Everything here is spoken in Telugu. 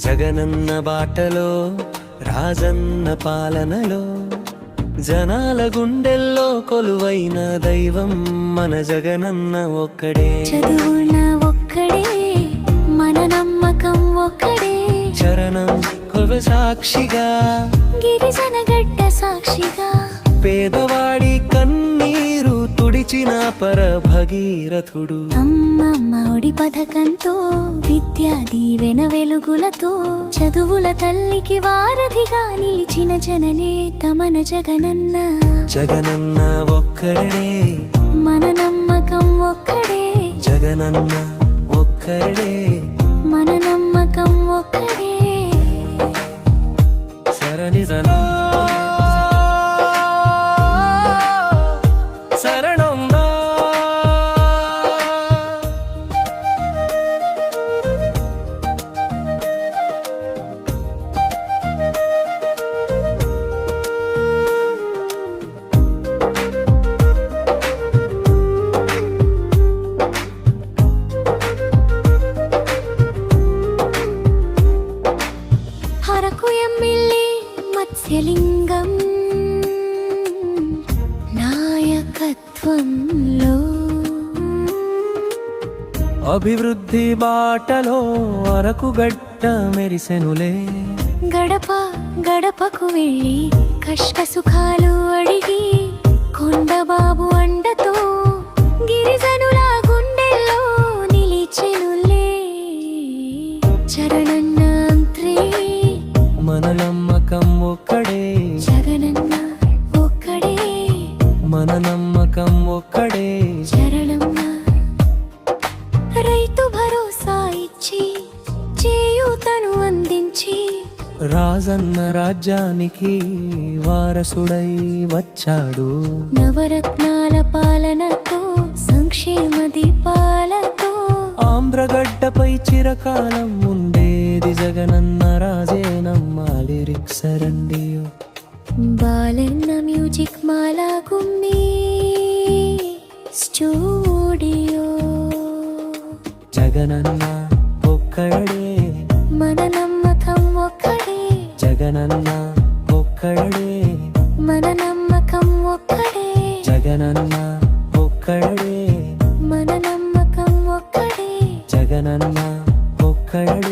జగనన్న బాటలో రాజన్న పాలనలో జనాల గుండెల్లో కొలువైన దైవం మన జగనన్న ఒక్కడే. చదువున ఒక్కడే, మన నమ్మకం ఒక్కడే. చరణం కొవ సాక్షిగా, గిరిజన గడ్డ సాక్షిగా, పేదవాడి కన్నీరు తుడిచిన భగీరథుడు. అమ్మమ్మ ఒడి పథకంతో, విద్యా దీవెన వెలుగులతో, చదువుల తల్లికి వారధిగా నిలిచిన జననేత మన జగనన్న. జగనన్న ఒక్కడే, మన నమ్మకం ఒక్కడే. జగనన్న ఒక్కడే, మన నమ్మకం ఒక్కడే. శరణిజనా శరణంగా హరకు ఎమ్మెల్యే మత్స్యలింగం నాయకత్వంలో అభివృద్ధి బాటలో అరకు గడ్డ మెరిసెనులే. గడప గడపకు వెళ్ళి కష్ట సుఖాలు అడిగి, కొండబాబు అండతో గిరిజనుల గుండెల్లో నిలిచెనులే. చరణన్న అంత్రే, మన నమ్మకం ఒక్కడే. జగనన్న ఒక్కడే, మన నమ్మకం ఒక్కడే. చరణన్న. రైతు భరోసా ఇచ్చి, చేయూతను అందించి, రాజన్న రాజ్యానికి వారసుడై వచ్చాడు. నవరత్నాల పాలనతో, సంక్షేమ దీపాలతో, ఆంధ్రగడ్డపై చిరకాలం ఉండేది జగనన్న రాజేనమ్మ. లిరిక్స్ రండియో. బాలన్న మ్యూజిక్ మాలా గుమ్మి స్టూడియో. జగనన్న ఒక్కడే, మన నమ్మకం ఒక్కడే. జగనన్న ఒక్కడే, మన నమ్మకం ఒక్కడే. జగనన్న ఒక్కడే, మన నమ్మకం ఒక్కడే. జగనన్న ఒక్కడే.